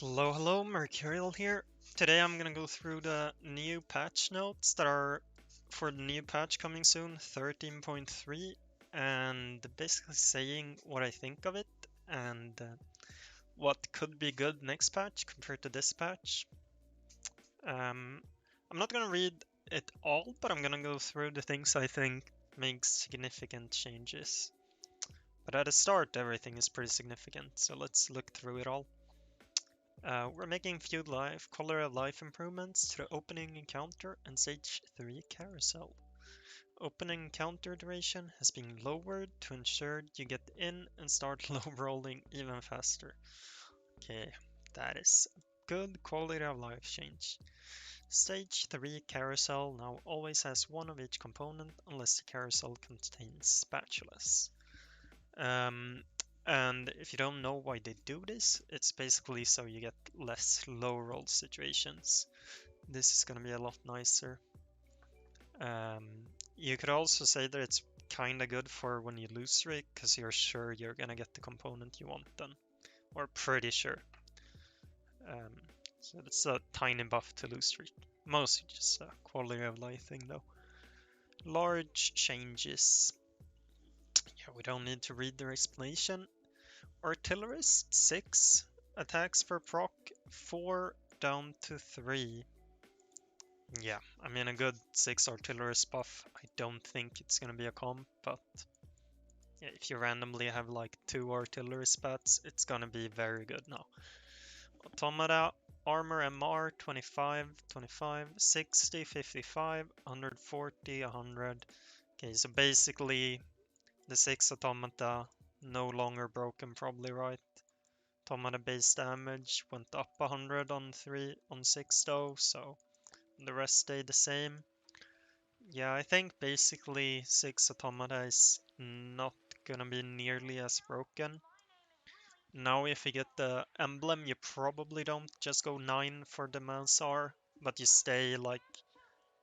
Hello, Mercurial here. Today I'm gonna go through the new patch notes that are for the new patch coming soon, 13.3, and basically saying what I think of it and what could be good next patch compared to this patch. I'm not gonna read it all, but I'm gonna go through the things I think make significant changes. But at the start, everything is pretty significant, so let's look through it all. We're making few quality of life improvements to the opening encounter and stage 3 carousel. Opening encounter duration has been lowered to ensure you get in and start low rolling even faster. Okay, that is a good quality of life change. Stage 3 carousel now always has one of each component unless the carousel contains spatulas. And if you don't know why they do this, it's basically so you get less low roll situations. This is gonna be a lot nicer. You could also say that it's kinda good for when you lose streak, because you're sure you're gonna get the component you want then. Or pretty sure. So it's a tiny buff to lose streak. Mostly just a quality of life thing though. Large changes. Yeah, we don't need to read their explanation. Artillerist 6 attacks per proc, 4 down to 3. Yeah, I mean a good 6 artillerist buff. I don't think it's gonna be a comp, but yeah, if you randomly have like 2 artillery spats, it's gonna be very good now. Automata, armor MR 25, 25, 60, 55, 140, 100. Okay, so basically the 6 automata no longer broken, probably, right? Automata base damage went up 100 on 6 though, so the rest stayed the same. Yeah, I think basically 6 automata is not gonna be nearly as broken. Now if you get the emblem, you probably don't just go 9 for the Malsar, but you stay like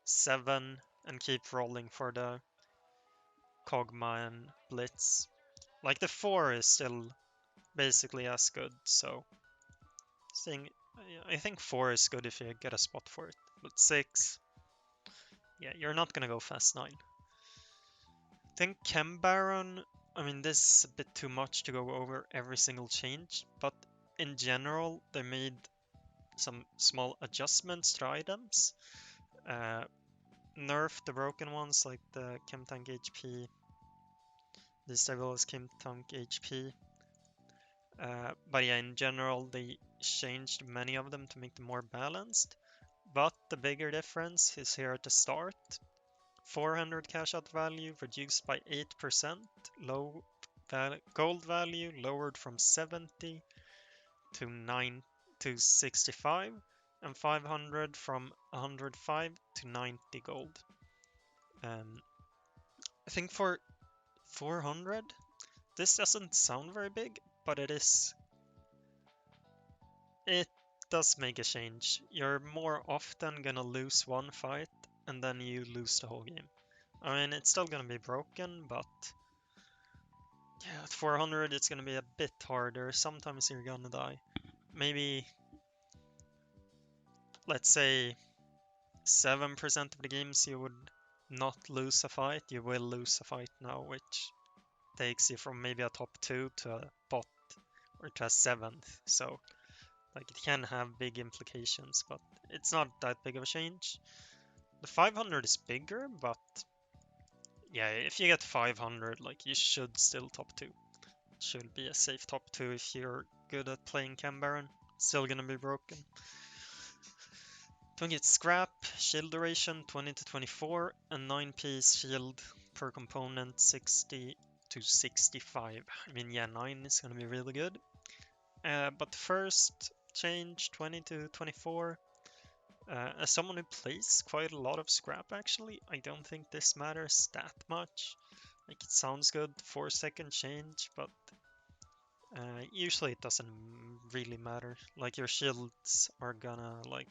7 and keep rolling for the Kog'Maw and Blitz. Like the 4 is still basically as good, so I think 4 is good if you get a spot for it, but 6, yeah, you're not gonna go fast 9. I think Chem Baron, I mean, this is a bit too much to go over every single change, but in general, they made some small adjustments to items. Nerf the broken ones like the Chem Tank HP, disable Chem Tank HP. But yeah, in general, they changed many of them to make them more balanced. But the bigger difference is here at the start. 400 cash out value reduced by 8%, gold value lowered from 70 to 65, and 500 from 105 to 90 gold. I think for 400, this doesn't sound very big, but it does make a change. You're more often gonna lose one fight and then you lose the whole game. I mean, it's still gonna be broken, but yeah, at 400 it's gonna be a bit harder. Sometimes you're gonna die. Maybe, let's say 7% of the games you would not lose a fight. You will lose a fight now, which takes you from maybe a top 2 to a bot or to a 7th. So like it can have big implications, but it's not that big of a change. The 500 is bigger, but yeah, if you get 500, like you should still top 2. It should be a safe top 2 if you're good at playing Chem Baron. It's still gonna be broken. Don't get scrap, shield duration 20 to 24, and 9 piece shield per component 60 to 65. I mean, yeah, 9 is gonna be really good. But first change 20 to 24. As someone who plays quite a lot of scrap, actually, I don't think this matters that much. Like, it sounds good, 4-second change, but usually it doesn't really matter. Like, your shields are gonna, like,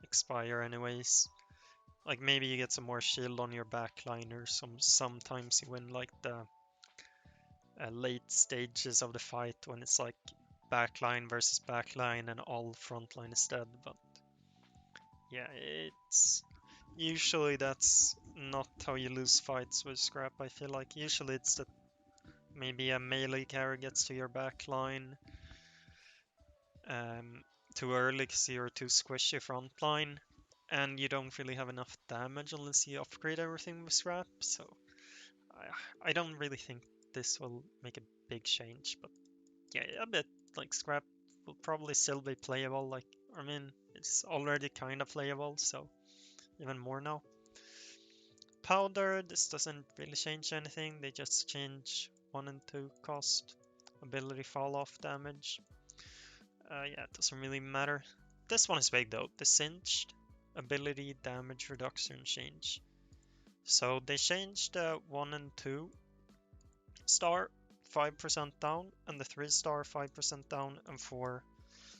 expire anyways. Like, maybe you get some more shield on your backline, or sometimes you win, like, the late stages of the fight when it's, like, backline versus backline and all frontline instead, but yeah, it's usually that's not how you lose fights with scrap. I feel like usually it's that maybe a melee carry gets to your backline too early because you're too squishy frontline, and you don't really have enough damage unless you upgrade everything with scrap. So I don't really think this will make a big change, but yeah, a bit. Like scrap will probably still be playable. Like, I mean, it's already kind of playable, so even more now. Powder, this doesn't really change anything. They just change 1 and 2 cost, ability fall off damage. Yeah, it doesn't really matter. This one is big though. The Singed ability damage reduction change. So they changed 1 and 2 star 5% down, and the 3 star 5% down, and 4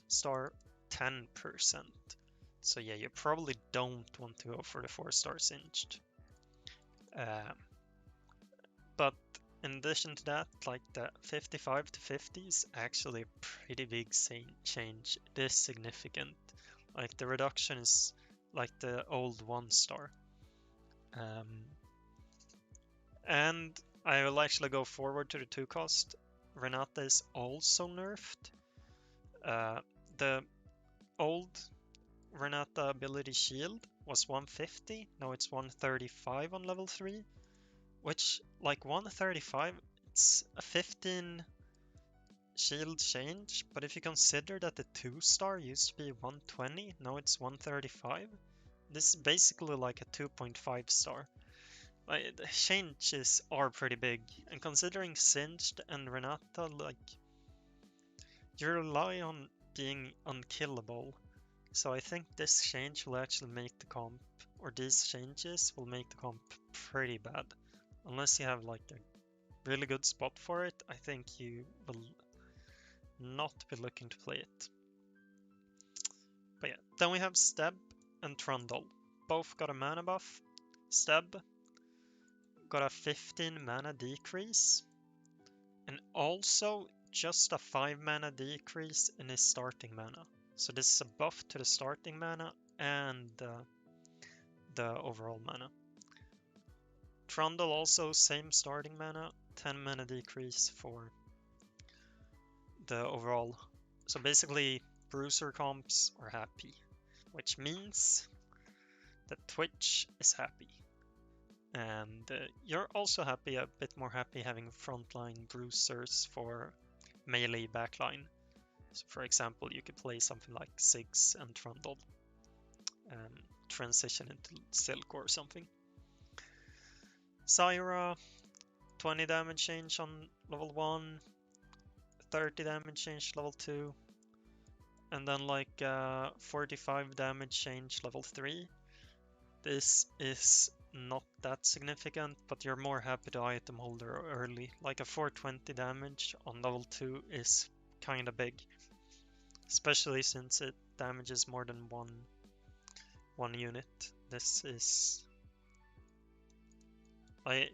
star 10%. So yeah, you probably don't want to go for the 4 star Singed. But in addition to that, like the 55 to 50 is actually a pretty big change. It is significant. Like the reduction is like the old 1 star. And I will actually go forward to the 2 cost. Renata is also nerfed. The old Renata ability shield was 150, now it's 135 on level 3. Which, like 135, it's a 15 shield change, but if you consider that the 2 star used to be 120, now it's 135, this is basically like a 2.5 star. Like, the changes are pretty big, and considering Singed and Renata, like, you rely on being unkillable, so I think this change will actually make the comp, or these changes will make the comp pretty bad. Unless you have like a really good spot for it, I think you will not be looking to play it. But yeah, then we have Steb and Trundle. Both got a mana buff. Steb got a 15 mana decrease, and also just a 5 mana decrease in his starting mana. So this is a buff to the starting mana and the overall mana. Trundle also same starting mana, 10 mana decrease for the overall. So basically, bruiser comps are happy, which means that Twitch is happy. And you're also happy, a bit more happy having frontline bruisers for melee backline. So for example, you could play something like Ziggs and Trundle, transition into Silk or something. Zyra, 20 damage change on level 1, 30 damage change level 2, and then like 45 damage change level 3. This is not that significant, but you're more happy to item holder early. Like a 420 damage on level 2 is kinda big, especially since it damages more than one unit. This is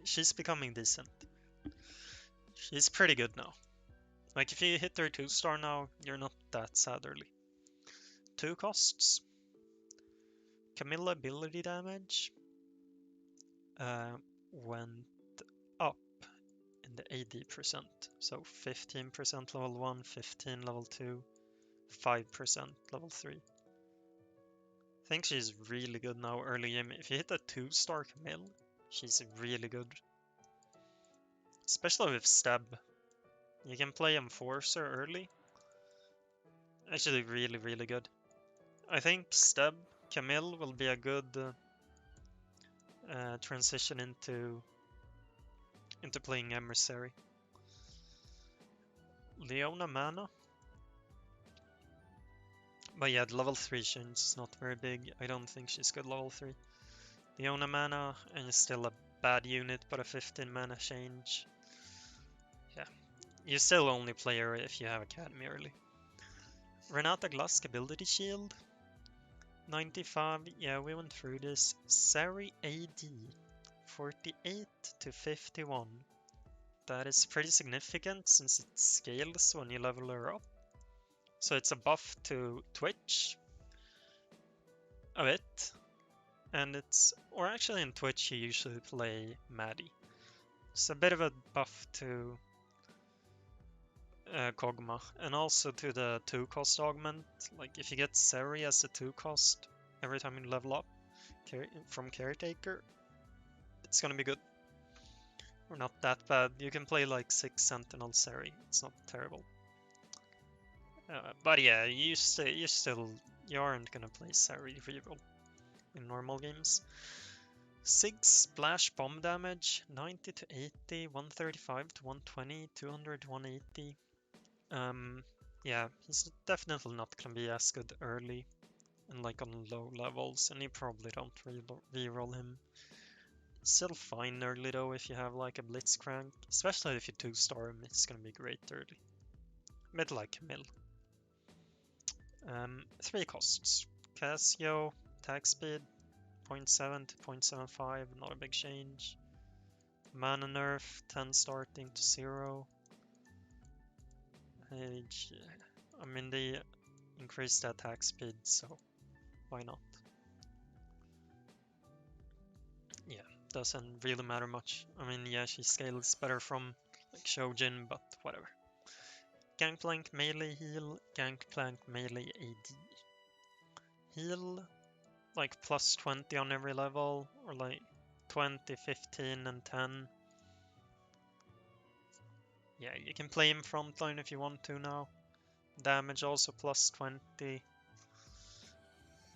she's becoming decent. She's pretty good now. Like if you hit her 2 star now, you're not that sad early. 2 costs. Camilla ability damage went up in the AD percent. So 15% level 1, 15 level 2, 5% level 3. I think she's really good now early game. If you hit a 2 star Camille, she's really good. Especially with Stab. You can play Enforcer early. Actually really, really good. I think Stab Camille will be a good transition into playing Emissary. Leona mana. But yeah, the level 3 change is not very big. I don't think she's good level 3. Leona mana, and it's still a bad unit, but a 15 mana change. Yeah, you still only play her if you have Academy early. Renata Glusk ability shield. 95, yeah, we went through this. Sari AD, 48 to 51. That is pretty significant since it scales when you level her up. So it's a buff to Twitch a bit, and or actually in Twitch you usually play Maddie. It's a bit of a buff to Kog'Maw, and also to the 2-cost augment. Like if you get Seri as the 2-cost every time you level up from Caretaker, it's gonna be good. Or not that bad. You can play like 6 Sentinel Seri. It's not terrible. But yeah, you aren't gonna play Seri reroll in normal games. 6 splash bomb damage, 90 to 80, 135 to 120, 200 to 180. Yeah, he's definitely not gonna be as good early and like on low levels, and you probably don't reroll him. Still fine early though if you have like a Blitzcrank, especially if you 2-star him, it's gonna be great early. Mid like Camille. 3 costs. Casio, attack speed, 0.7 to 0.75, not a big change. Mana nerf, 10 starting to 0. Age, I mean they increased the attack speed, so why not? Yeah, doesn't really matter much. I mean, yeah, she scales better from like Shojin, but whatever. Gangplank melee heal, Gangplank melee AD. Heal like plus 20 on every level, or like 20, 15, and 10. Yeah, you can play him frontline if you want to now. Damage also plus 20.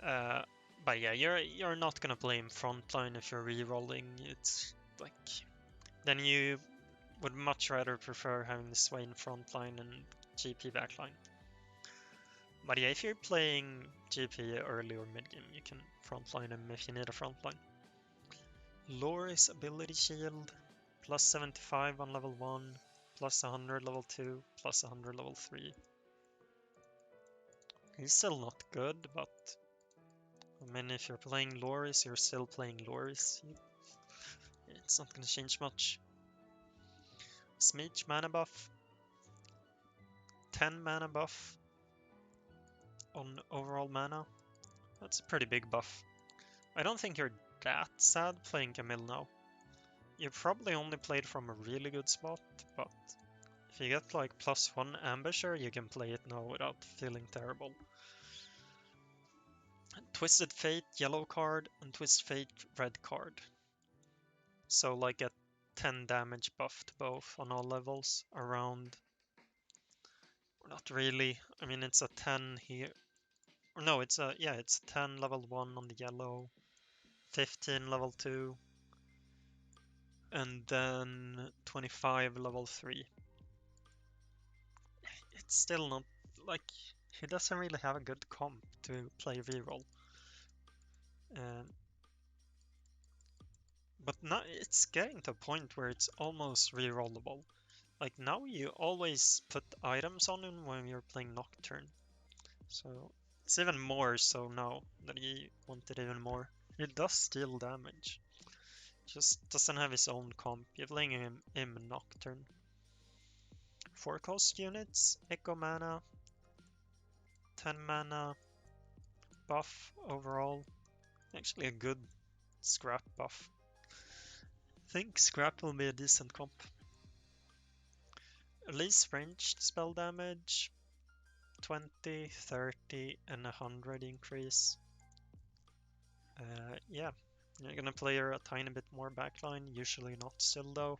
But yeah, you're not gonna play him frontline if you're rerolling. It's like then you would much rather prefer having the Swain frontline and GP backline. But yeah, if you're playing GP early or mid game, you can frontline him if you need a frontline. Lori's ability shield, plus 75 on level 1, plus 100 level 2, plus 100 level 3. He's still not good, but I mean, if you're playing Loris, you're still playing Loris. It's not gonna change much. Smeech mana buff, 10 mana buff on overall mana. That's a pretty big buff. I don't think you're that sad playing Camille now. You probably only played from a really good spot, but if you get like +1 ambusher, you can play it now without feeling terrible. Twisted Fate yellow card and Twisted Fate red card. So like a 10 damage buff to both on all levels around. Not really. I mean, it's a 10 here. Or no, it's a 10 level 1 on the yellow, 15 level 2, and then 25 level 3. It's still not like he doesn't really have a good comp to play reroll. But now it's getting to a point where it's almost rerollable. Like now you always put items on him when you're playing Nocturne. So it's even more so now that he wanted even more. He does steal damage. Just doesn't have his own comp. You're playing him Nocturne. 4 cost units, Echo mana, 10 mana, buff overall. Actually a good scrap buff. I think scrap will be a decent comp. At least ranged spell damage, 20, 30, and 100 increase. Yeah, you're gonna play her a tiny bit more backline, usually not still though.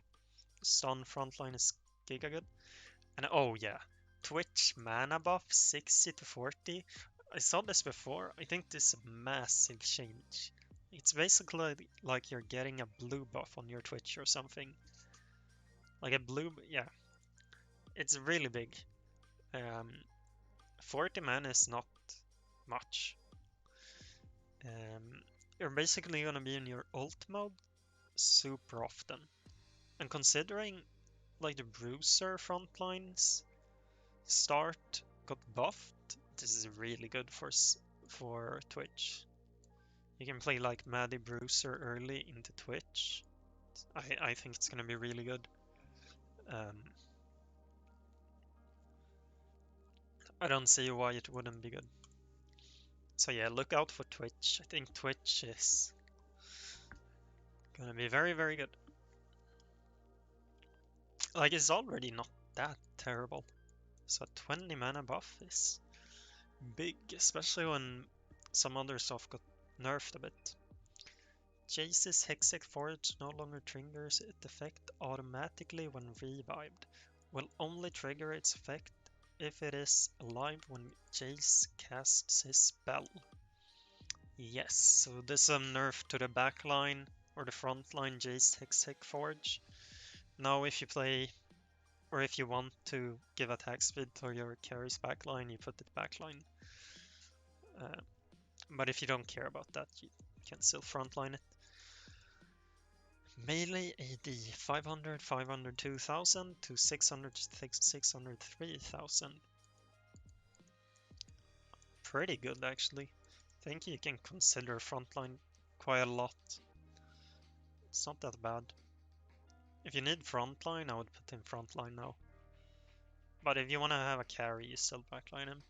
Stun frontline is giga good. And oh yeah, Twitch mana buff 60 to 40. I saw this before. I think this is a massive change. It's basically like you're getting a blue buff on your Twitch or something. Like a blue, yeah. It's really big. 40 mana is not much. You're basically gonna be in your ult mode super often. And considering like the Bruiser frontlines start got buffed, this is really good for Twitch. You can play like Maddie Bruiser early into Twitch. I think it's gonna be really good. I don't see why it wouldn't be good. So yeah, look out for Twitch. I think Twitch is gonna be very, very good. Like, it's already not that terrible. So 20 mana buff is big, especially when some other stuff got nerfed a bit. Jace's Hexic Forge no longer triggers its effect automatically when revived. Will only trigger its effect if it is alive when Jace casts his spell. Yes, so this is a nerf to the backline or the frontline Jace Hexic Forge. Now if you play, or if you want to give attack speed to your carry's backline, you put it backline. But if you don't care about that, you can still frontline it. Melee AD 500, 500, 2000 to 600, 600, 3000. Pretty good actually. I think you can consider frontline quite a lot. It's not that bad. If you need frontline, I would put him frontline now. But if you want to have a carry, you still backline him.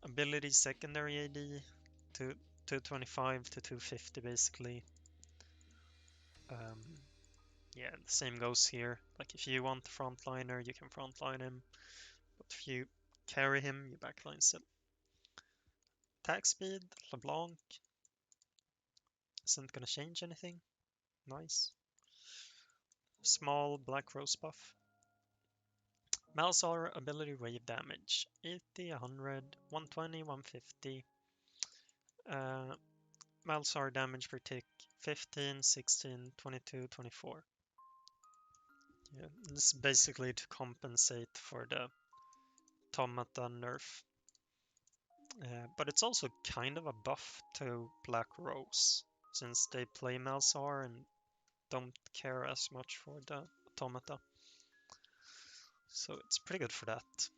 Ability secondary AD to 225 to 250 basically. Yeah, the same goes here. Like if you want the frontliner, you can frontline him. But if you carry him, you backline still. Attack speed, LeBlanc. Isn't gonna change anything. Nice. Small black rose buff. Malzahar ability wave damage 80, 100, 120, 150. Malzahar damage per tick 15, 16, 22, 24. Yeah, this is basically to compensate for the Automata nerf. But it's also kind of a buff to Black Rose, since they play Malzahar and don't care as much for the Automata. So it's pretty good for that.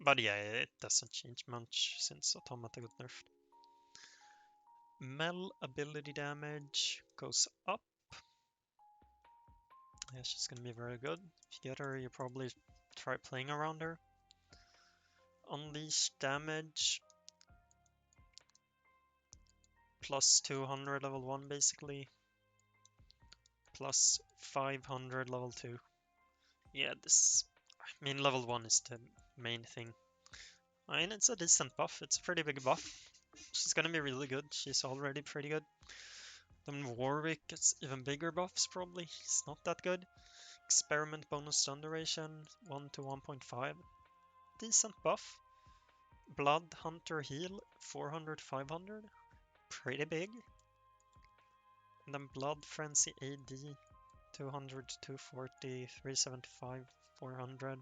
But yeah, it doesn't change much since Automata got nerfed. Mel ability damage goes up. Yeah, she's gonna be very good. If you get her, you probably try playing around her. Unleash damage plus 200 level 1 basically. Plus 500 level 2. Yeah, this... I mean, level 1 is the main thing. I mean, it's a decent buff. It's a pretty big buff. She's gonna be really good. She's already pretty good. Then Warwick gets even bigger buffs probably. He's not that good. Experiment bonus stun duration 1 to 1.5. Decent buff. Blood Hunter heal 400, 500. Pretty big. And then Blood Frenzy AD 200, 240, 375, 400.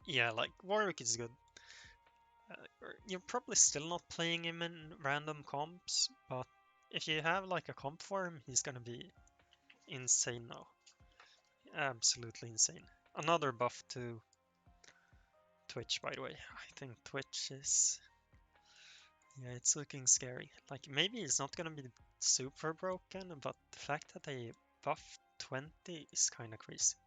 Yeah, like Warwick is good. You're probably still not playing him in random comps, but if you have like a comp for him, he's gonna be insane now. Absolutely insane. Another buff to Twitch, by the way. I think Twitch is... Yeah, it's looking scary. Like, maybe it's not gonna be super broken, but the fact that they buff 20 is kinda crazy.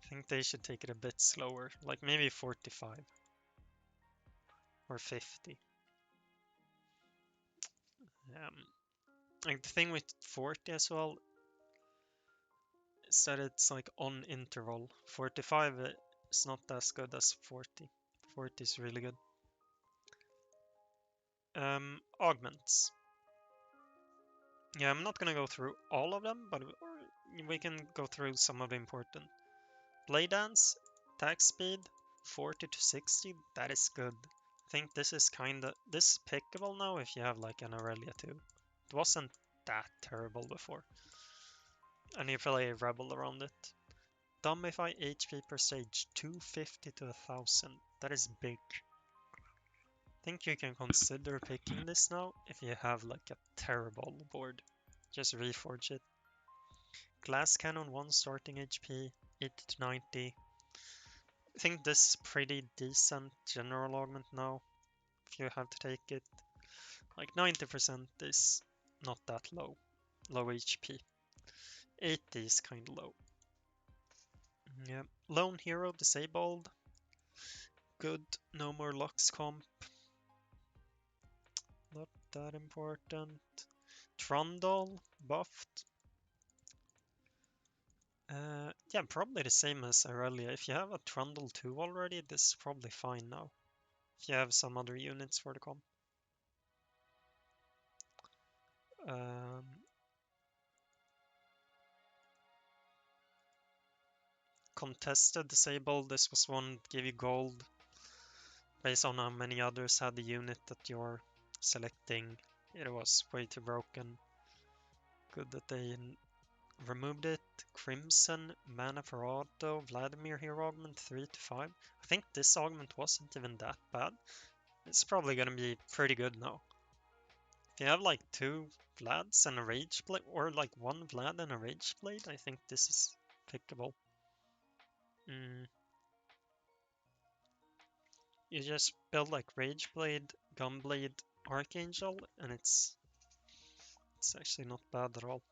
I think they should take it a bit slower, like maybe 45 or 50. Like the thing with 40 as well is that it's like on interval. 45 is not as good as 40. 40 is really good. Augments. Yeah, I'm not gonna go through all of them, but we can go through some of the important. Blade Dance, attack speed, 40 to 60, that is good. I think this is this is pickable now if you have like an Aurelia too. It wasn't that terrible before. And you play a Rebel around it. Dumbify HP per stage, 250 to 1000, that is big. I think you can consider picking this now if you have like a terrible board. Just reforge it. Glass Cannon 1 starting HP, 80 to 90. I think this is pretty decent general augment now, if you have to take it. Like 90% is not that low. Low HP. 80 is kinda low. Yeah. Lone Hero disabled. Good, no more Lux comp. Not that important. Trundle buffed. Yeah, probably the same as Aurelia. If you have a Trundle 2 already, this is probably fine now. If you have some other units for the comp. Contested disabled, this was one that gave you gold based on how many others had the unit that you're selecting. It was way too broken. Good that they removed it. Crimson, mana for auto, Vladimir hero augment 3 to 5. I think this augment wasn't even that bad. It's probably gonna be pretty good now. If you have like 2 Vlads and a Rage Blade, or like 1 Vlad and a Rage Blade, I think this is pickable. You just build like Rage Blade, Gunblade, Archangel, and it's actually not bad at all.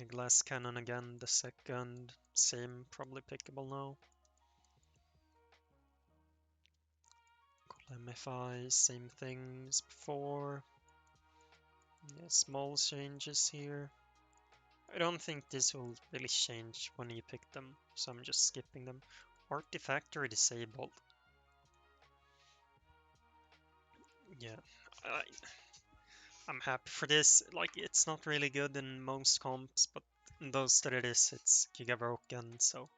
A Glass Cannon again, the second, same, probably pickable now. MFI, same things before. Yeah, small changes here. I don't think this will really change when you pick them, so I'm just skipping them. Artifactory disabled. Yeah, I'm happy for this. Like, it's not really good in most comps, but in those that it is, it's Giga Broken, so.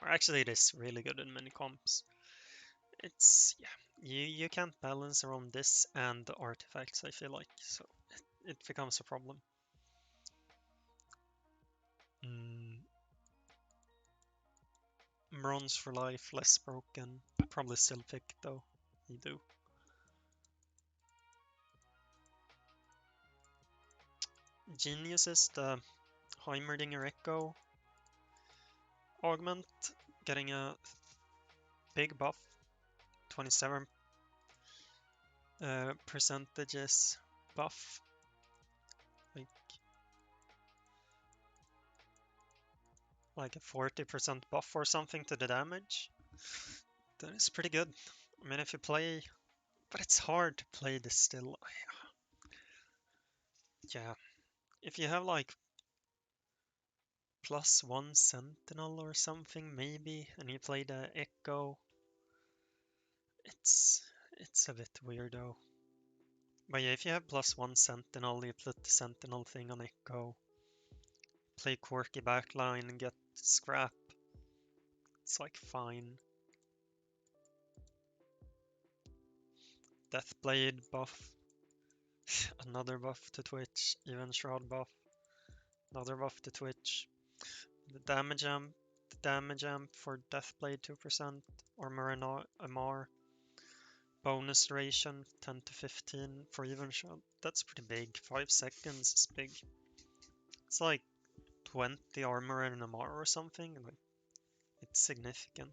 Or actually, it is really good in many comps. It's, yeah, you can't balance around this and the artifacts, I feel like, so it becomes a problem. Bronze for life, less broken. Probably still pick though. You do. Genius is the Heimerdinger Echo augment, getting a big buff, 27 percentages buff, like a 40% buff or something to the damage. That is pretty good. I mean, if you play, but it's hard to play this still. Yeah, if you have like +1 Sentinel or something maybe, and you play the Echo, it's a bit weirdo. But yeah, if you have +1 Sentinel, you put the Sentinel thing on Echo, play quirky backline and get scrap. It's like fine. Deathblade buff, another buff to Twitch, even Shroud buff, another buff to Twitch. The damage amp for Deathblade 2%, Armor and MR. Bonus duration 10 to 15 for even shot. That's pretty big. 5 seconds is big. It's like 20 armor and MR or something. Like, it's significant.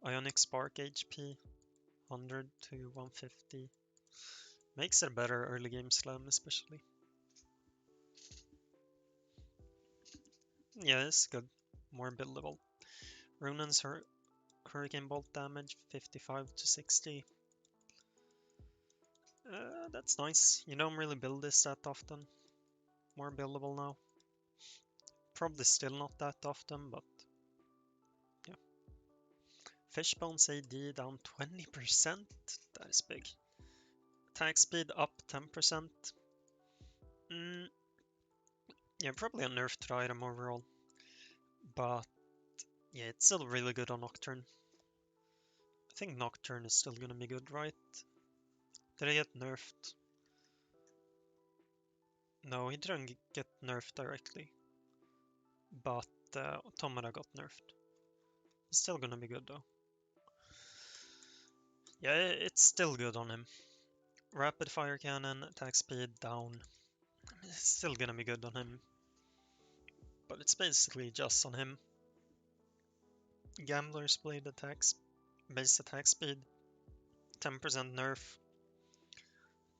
Ionic Spark HP 100 to 150. Makes it a better early game slam, especially. Yeah, it's good. More buildable. Runan's Hurricane Bolt damage 55 to 60. That's nice. You don't really build this that often. More buildable now. Probably still not that often, but yeah. Fishbone's AD down 20%. That is big. Attack speed up 10%. Yeah, probably a nerf to the item overall. But yeah, it's still really good on Nocturne. I think Nocturne is still gonna be good, right? Did I get nerfed? No, he didn't get nerfed directly. But Automata got nerfed. It's still gonna be good though. Yeah, it's still good on him. Rapid fire cannon, attack speed down. It's still gonna be good on him. But it's basically just on him. Gambler's Blade attacks, base attack speed, 10% nerf.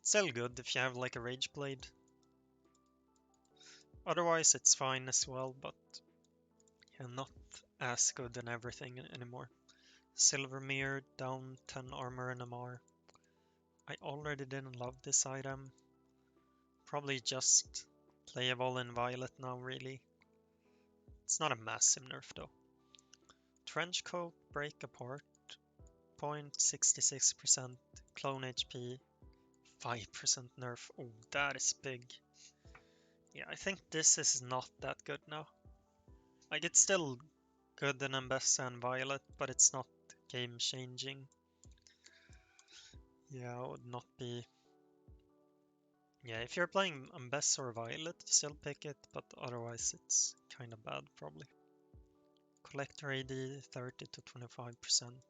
Still good if you have like a Rage Blade. Otherwise it's fine as well, but and not as good in everything anymore. Silver Mirror, down 10 armor and MR. I already didn't love this item. Probably just playable in Violet now, really. It's not a massive nerf though. Trenchcoat, Break Apart, 0.66%, Clone HP, 5% nerf. Oh, that is big. Yeah, I think this is not that good now. Like, it's still good in Ambessa and Violet, but it's not game changing. Yeah, I would not be... Yeah, if you're playing Ambessa or Violet, still pick it, but otherwise it's kinda bad, probably. Collector AD 30 to 25%.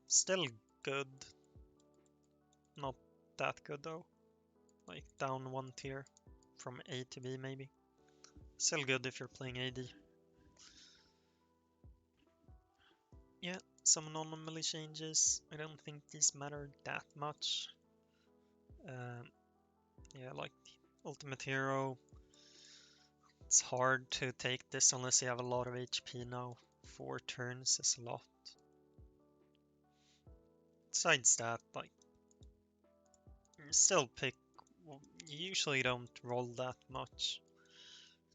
Still good. Not that good though. Like down one tier from A to B maybe. Still good if you're playing AD. Yeah, some anomaly changes. I don't think these matter that much. Yeah, like Ultimate Hero. It's hard to take this unless you have a lot of HP now. 4 turns is a lot. Besides that, like, you still pick... You usually don't roll that much.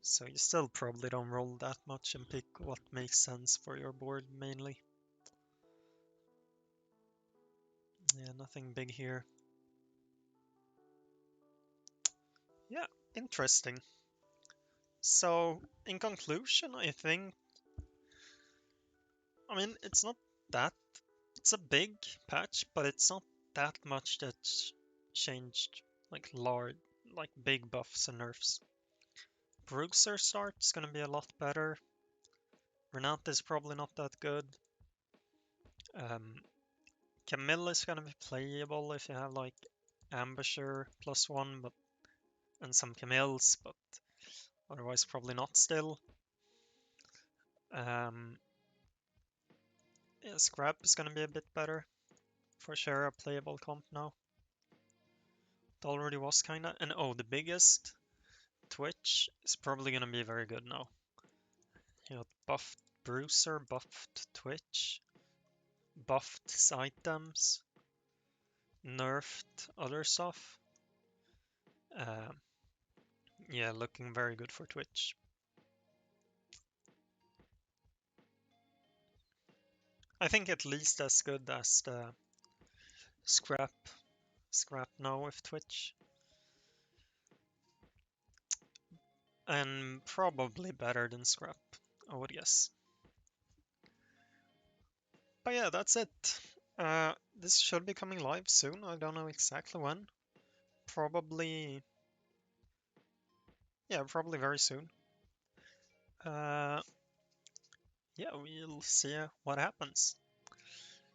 So you still probably don't roll that much and pick what makes sense for your board mainly. Yeah, nothing big here. Yeah, interesting. So, in conclusion, I think... I mean, it's not that... It's a big patch, but it's not that much that's changed, like large, like big buffs and nerfs. Bruiser start's gonna be a lot better. Renate is probably not that good. Camille is gonna be playable if you have like Ambusher +1, but and some Camilles, but otherwise probably not still. Yeah, Scrap is gonna be a bit better. For sure, a playable comp now. It already was kinda. And oh, the biggest, Twitch, is probably gonna be very good now. You know, buffed Bruiser, buffed Twitch, buffed items, nerfed other stuff. Yeah, looking very good for Twitch. I think at least as good as the Scrap now with Twitch. And probably better than Scrap, I would guess. But yeah, that's it. This should be coming live soon. I don't know exactly when. Probably, yeah, probably very soon. Yeah, we'll see what happens.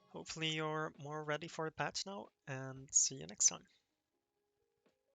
Hopefully you're more ready for a patch now, and see you next time.